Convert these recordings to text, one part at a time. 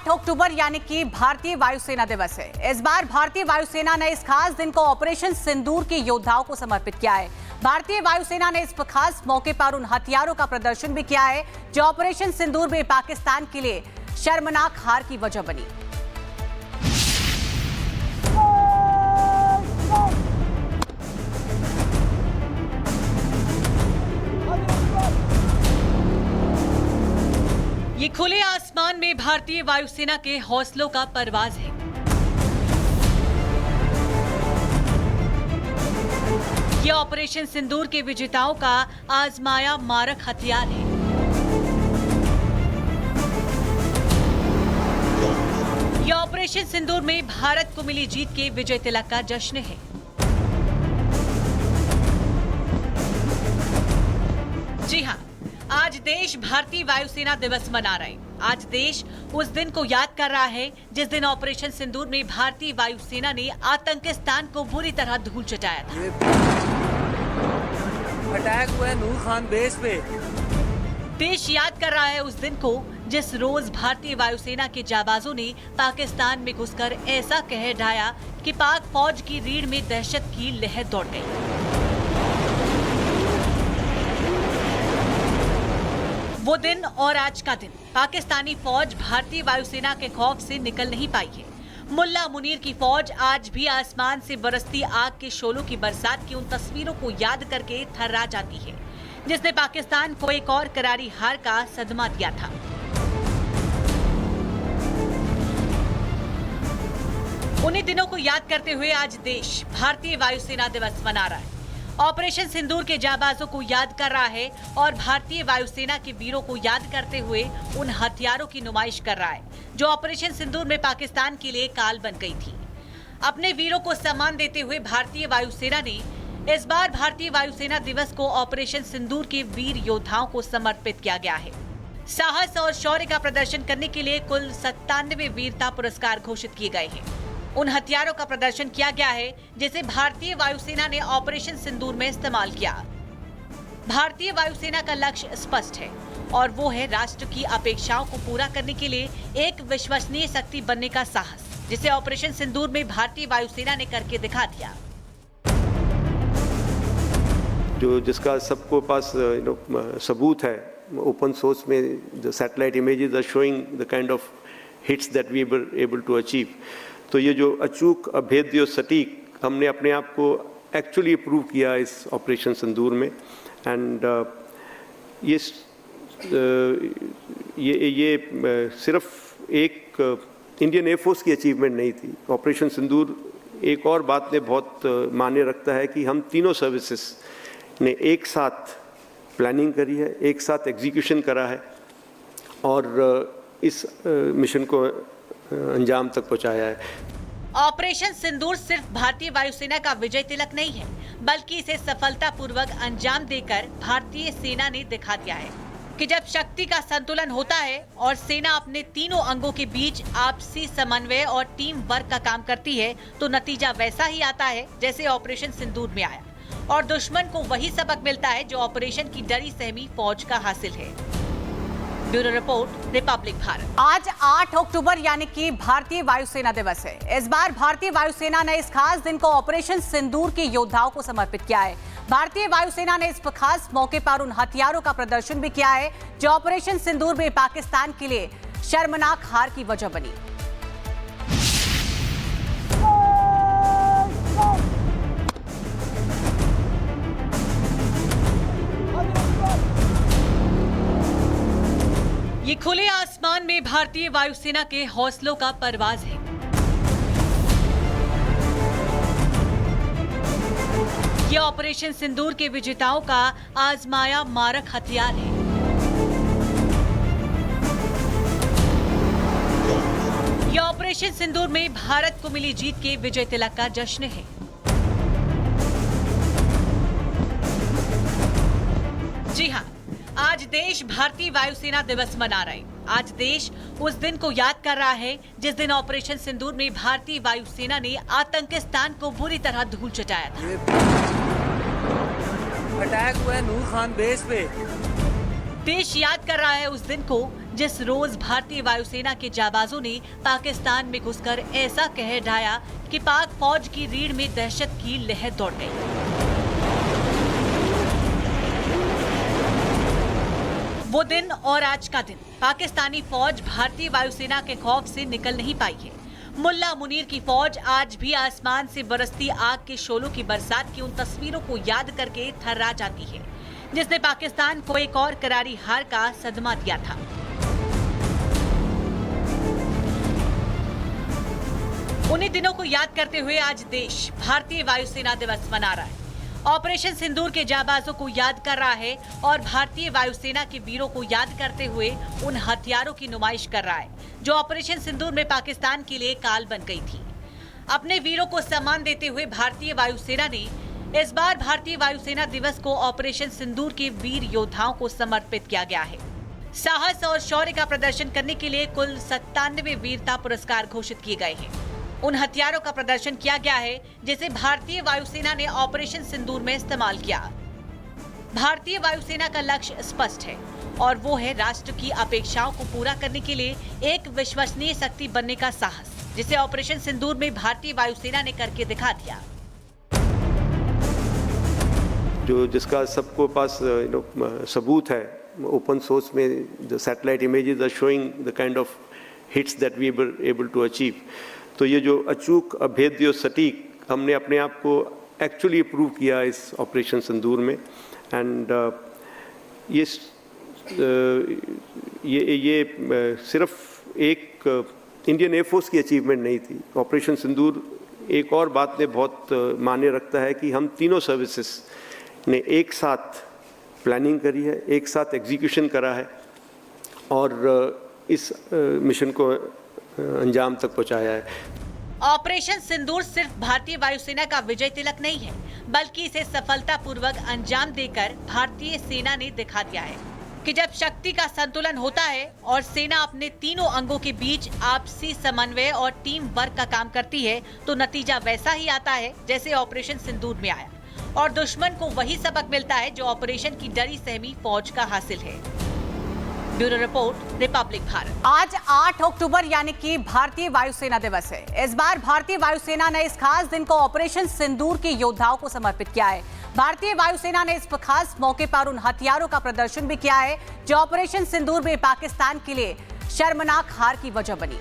8 अक्टूबर यानी कि भारतीय वायुसेना दिवस है। इस बार भारतीय वायुसेना ने इस खास दिन को ऑपरेशन सिंदूर के योद्धाओं को समर्पित किया है। भारतीय वायुसेना ने इस खास मौके पर उन हथियारों का प्रदर्शन भी किया है जो ऑपरेशन सिंदूर में पाकिस्तान के लिए शर्मनाक हार की वजह बनी। ये खुले आसमान में भारतीय वायुसेना के हौसलों का परवाज है। ये ऑपरेशन सिंदूर के विजेताओं का आजमाया मारक हथियार है। ये ऑपरेशन सिंदूर में भारत को मिली जीत के विजय तिलक का जश्न है। जी हां, आज देश भारतीय वायुसेना दिवस मना रहा है। आज देश उस दिन को याद कर रहा है जिस दिन ऑपरेशन सिंदूर में भारतीय वायुसेना ने आतंकिस्तान को बुरी तरह धूल चटाया था। अटैक हुआ है नूर खान बेस पे। देश याद कर रहा है उस दिन को जिस रोज भारतीय वायुसेना के जाबाजों ने पाकिस्तान में घुसकर ऐसा कहर ढाया कि पाक फौज की रीढ़ में दहशत की लहर दौड़ गई। वो दिन और आज का दिन पाकिस्तानी फौज भारतीय वायुसेना के खौफ से निकल नहीं पाई है। मुल्ला मुनीर की फौज आज भी आसमान से बरसती आग के शोलों की बरसात की उन तस्वीरों को याद करके थर्रा जाती है जिसने पाकिस्तान को एक और करारी हार का सदमा दिया था। उन्हीं दिनों को याद करते हुए आज देश भारतीय वायुसेना दिवस मना रहा है। ऑपरेशन सिंदूर के जाबाजों को याद कर रहा है और भारतीय वायुसेना के वीरों को याद करते हुए उन हथियारों की नुमाइश कर रहा है जो ऑपरेशन सिंदूर में पाकिस्तान के लिए काल बन गई थी। अपने वीरों को सम्मान देते हुए भारतीय वायुसेना ने इस बार भारतीय वायुसेना दिवस को ऑपरेशन सिंदूर के वीर योद्धाओं को समर्पित किया गया है। साहस और शौर्य का प्रदर्शन करने के लिए कुल 97 वीरता पुरस्कार घोषित किए गए हैं। उन हथियारों का प्रदर्शन किया गया है जिसे भारतीय वायुसेना ने ऑपरेशन सिंदूर में इस्तेमाल किया। भारतीय वायुसेना का लक्ष्य स्पष्ट है और वो है राष्ट्र की अपेक्षाओं को पूरा करने के लिए एक विश्वसनीय शक्ति बनने का साहस, जिसे ऑपरेशन सिंदूर में भारतीय वायुसेना ने करके दिखा दिया। जो जिसका सबको पास सबूत है, ओपन सोर्स में जो satellite images are showing the kind of hits that we were able to achieve. तो ये जो अचूक, अभेद्य, सटीक, हमने अपने आप को एक्चुअली प्रूव किया इस ऑपरेशन सिंदूर में। एंड ये सिर्फ एक इंडियन एयरफोर्स की अचीवमेंट नहीं थी। ऑपरेशन सिंदूर एक और बात में बहुत मायने रखता है कि हम तीनों सर्विसेज ने एक साथ प्लानिंग करी है, एक साथ एग्जीक्यूशन करा है और इस मिशन को अंजाम तक पहुंचाया है। ऑपरेशन सिंदूर सिर्फ भारतीय वायुसेना का विजय तिलक नहीं है, बल्कि इसे सफलतापूर्वक अंजाम देकर भारतीय सेना ने दिखा दिया है कि जब शक्ति का संतुलन होता है और सेना अपने तीनों अंगों के बीच आपसी समन्वय और टीम वर्क का काम करती है तो नतीजा वैसा ही आता है जैसे ऑपरेशन सिंदूर में आया और दुश्मन को वही सबक मिलता है जो ऑपरेशन की डरी सहमी फौज का हासिल है। Bureau report, Republic Bharat. आज 8 अक्टूबर यानी कि भारतीय वायुसेना दिवस है। इस बार भारतीय वायुसेना ने इस खास दिन को ऑपरेशन सिंदूर के योद्धाओं को समर्पित किया है। भारतीय वायुसेना ने इस खास मौके पर उन हथियारों का प्रदर्शन भी किया है जो ऑपरेशन सिंदूर में पाकिस्तान के लिए शर्मनाक हार की वजह बनी। ये खुले आसमान में भारतीय वायुसेना के हौसलों का परवाज है। ये ऑपरेशन सिंदूर के विजेताओं का आजमाया मारक हथियार है। ये ऑपरेशन सिंदूर में भारत को मिली जीत के विजय तिलक का जश्न है। जी हां, आज देश भारतीय वायुसेना दिवस मना रहा है। आज देश उस दिन को याद कर रहा है जिस दिन ऑपरेशन सिंदूर में भारतीय वायुसेना ने आतंकिस्तान को बुरी तरह धूल चटाया था। अटैक हुआ है नूर खान बेस पे। देश याद कर रहा है उस दिन को जिस रोज भारतीय वायुसेना के जाबाजों ने पाकिस्तान में घुसकर ऐसा कहर ढाया कि पाक फौज की रीढ़ में दहशत की लहर दौड़ गई। वो दिन और आज का दिन पाकिस्तानी फौज भारतीय वायुसेना के खौफ से निकल नहीं पाई है। मुल्ला मुनीर की फौज आज भी आसमान से बरसती आग के शोलों की बरसात की उन तस्वीरों को याद करके थर्रा जाती है, जिसने पाकिस्तान को एक और करारी हार का सदमा दिया था। उन्हीं दिनों को याद करते हुए आज देश भारतीय वायुसेना दिवस मना रहा है। ऑपरेशन सिंदूर के जाबाजों को याद कर रहा है और भारतीय वायुसेना के वीरों को याद करते हुए उन हथियारों की नुमाइश कर रहा है जो ऑपरेशन सिंदूर में पाकिस्तान के लिए काल बन गई थी। अपने वीरों को सम्मान देते हुए भारतीय वायुसेना ने इस बार भारतीय वायुसेना दिवस को ऑपरेशन सिंदूर के वीर योद्धाओं को समर्पित किया गया है। साहस और शौर्य का प्रदर्शन करने के लिए कुल 97 वीरता पुरस्कार घोषित किए गए हैं। उन हथियारों का प्रदर्शन किया गया है जिसे भारतीय वायुसेना ने ऑपरेशन सिंदूर में इस्तेमाल किया। भारतीय वायुसेना का लक्ष्य स्पष्ट है और वो है राष्ट्र की अपेक्षाओं को पूरा करने के लिए एक विश्वसनीय शक्ति बनने का साहस, जिसे ऑपरेशन सिंदूर में भारतीय वायुसेना ने करके दिखा दिया। जो जिसका सबको पास सबूत है, ओपन सोर्स में the satellite images are showing the kind of hits that we were able to achieve. तो ये जो अचूक, अभेद्य और सटीक हमने अपने आप को एक्चुअली प्रूव किया इस ऑपरेशन सिंदूर में। एंड ये सिर्फ एक इंडियन एयरफोर्स की अचीवमेंट नहीं थी। ऑपरेशन सिंदूर एक और बात में बहुत मायने रखता है कि हम तीनों सर्विसेज ने एक साथ प्लानिंग करी है, एक साथ एग्जीक्यूशन करा है और इस मिशन को अंजाम तक पहुंचाया है। ऑपरेशन सिंदूर सिर्फ भारतीय वायुसेना का विजय तिलक नहीं है, बल्कि इसे सफलतापूर्वक अंजाम देकर भारतीय सेना ने दिखा दिया है कि जब शक्ति का संतुलन होता है और सेना अपने तीनों अंगों के बीच आपसी समन्वय और टीम वर्क का काम करती है, तो नतीजा वैसा ही आता है जैसे ऑपरेशन सिंदूर में आया और दुश्मन को वही सबक मिलता है जो ऑपरेशन की डरी सहमी फौज का हासिल है। Bureau report, Republic Bharat. आज 8 अक्टूबर यानी कि भारतीय वायुसेना दिवस है। इस बार भारतीय वायुसेना ने इस खास दिन को ऑपरेशन सिंदूर के योद्धाओं को समर्पित किया है। भारतीय वायुसेना ने इस खास मौके पर उन हथियारों का प्रदर्शन भी किया है जो ऑपरेशन सिंदूर में पाकिस्तान के लिए शर्मनाक हार की वजह बनी।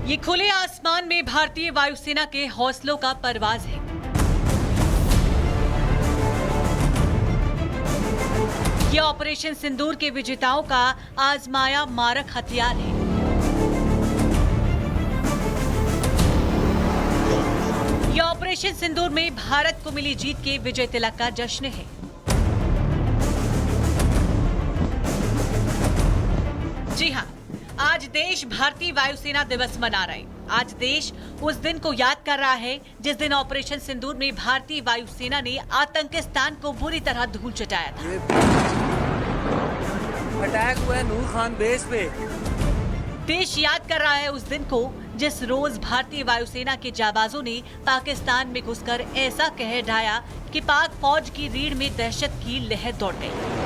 ये खुले आसमान में भारतीय वायुसेना के हौसलों का परवाज है। ये ऑपरेशन सिंदूर के विजेताओं का आजमाया मारक हथियार है। ये ऑपरेशन सिंदूर में भारत को मिली जीत के विजय तिलक का जश्न है। जी हां, आज देश भारतीय वायुसेना दिवस मना रहा है। आज देश उस दिन को याद कर रहा है जिस दिन ऑपरेशन सिंदूर में भारतीय वायुसेना ने आतंकिस्तान को बुरी तरह धूल चटाया था। अटैक हुआ है नूर खान बेस पे। देश याद कर रहा है उस दिन को जिस रोज भारतीय वायुसेना के जाबाजों ने पाकिस्तान में घुसकर ऐसा कहर ढाया कि पाक फौज की रीढ़ में दहशत की लहर दौड़ गई।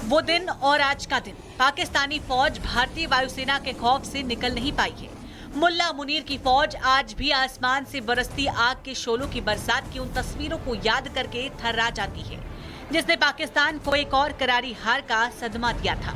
वो दिन और आज का दिन पाकिस्तानी फौज भारतीय वायुसेना के खौफ से निकल नहीं पाई है। मुल्ला मुनीर की फौज आज भी आसमान से बरसती आग के शोलों की बरसात की उन तस्वीरों को याद करके थर्रा जाती है, जिसने पाकिस्तान को एक और करारी हार का सदमा दिया था।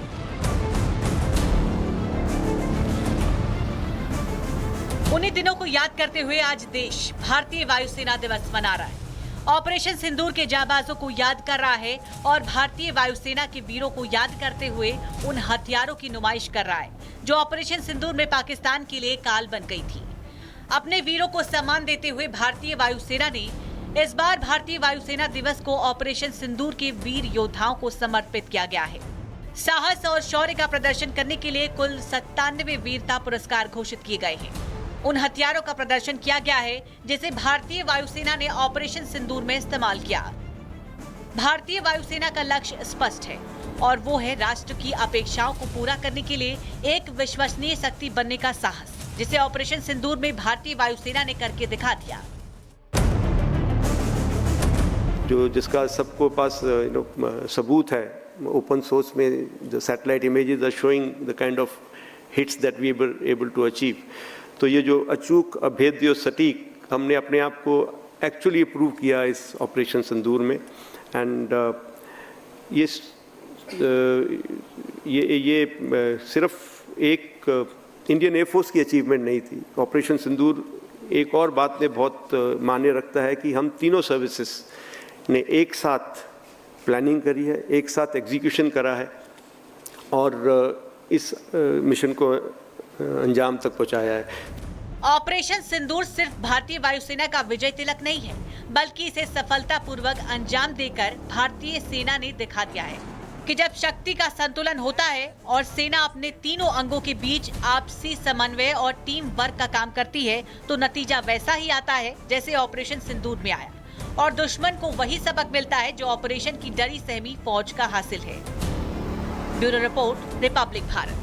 उन्हीं दिनों को याद करते हुए आज देश भारतीय वायुसेना दिवस मना रहा है। ऑपरेशन सिंदूर के जाबाजों को याद कर रहा है और भारतीय वायुसेना के वीरों को याद करते हुए उन हथियारों की नुमाइश कर रहा है जो ऑपरेशन सिंदूर में पाकिस्तान के लिए काल बन गई थी। अपने वीरों को सम्मान देते हुए भारतीय वायुसेना ने इस बार भारतीय वायुसेना दिवस को ऑपरेशन सिंदूर के वीर योद्धाओं को समर्पित किया गया है। साहस और शौर्य का प्रदर्शन करने के लिए कुल 97 वीरता पुरस्कार घोषित किए गए हैं। उन हथियारों का प्रदर्शन किया गया है जिसे भारतीय वायुसेना ने ऑपरेशन सिंदूर में इस्तेमाल किया। भारतीय वायुसेना का लक्ष्य स्पष्ट है और वो है राष्ट्र की अपेक्षाओं को पूरा करने के लिए एक विश्वसनीय शक्ति बनने का साहस, जिसे ऑपरेशन सिंदूर में भारतीय वायुसेना ने करके दिखा दिया। जो जिसका सबको पास सबूत है, ओपन सोर्स में the satellite images are showing the kind of hits that we were able to achieve. तो ये जो अचूक, अभेद्य और सटीक, हमने अपने आप को एक्चुअली प्रूव किया इस ऑपरेशन सिंदूर में। एंड ये सिर्फ एक इंडियन एयरफोर्स की अचीवमेंट नहीं थी। ऑपरेशन सिंदूर एक और बात में बहुत मायने रखता है कि हम तीनों सर्विसेज ने एक साथ प्लानिंग करी है, एक साथ एग्जीक्यूशन करा है और इस मिशन को अंजाम तक पहुंचाया है। ऑपरेशन सिंदूर सिर्फ भारतीय वायुसेना का विजय तिलक नहीं है, बल्कि इसे सफलतापूर्वक अंजाम देकर भारतीय सेना ने दिखा दिया है कि जब शक्ति का संतुलन होता है और सेना अपने तीनों अंगों के बीच आपसी समन्वय और टीम वर्क का काम करती है, तो नतीजा वैसा ही आता है जैसे ऑपरेशन सिंदूर में आया, और दुश्मन को वही सबक मिलता है जो ऑपरेशन की डरी सहमी फौज का हासिल है। Bureau report, Republic Bharat.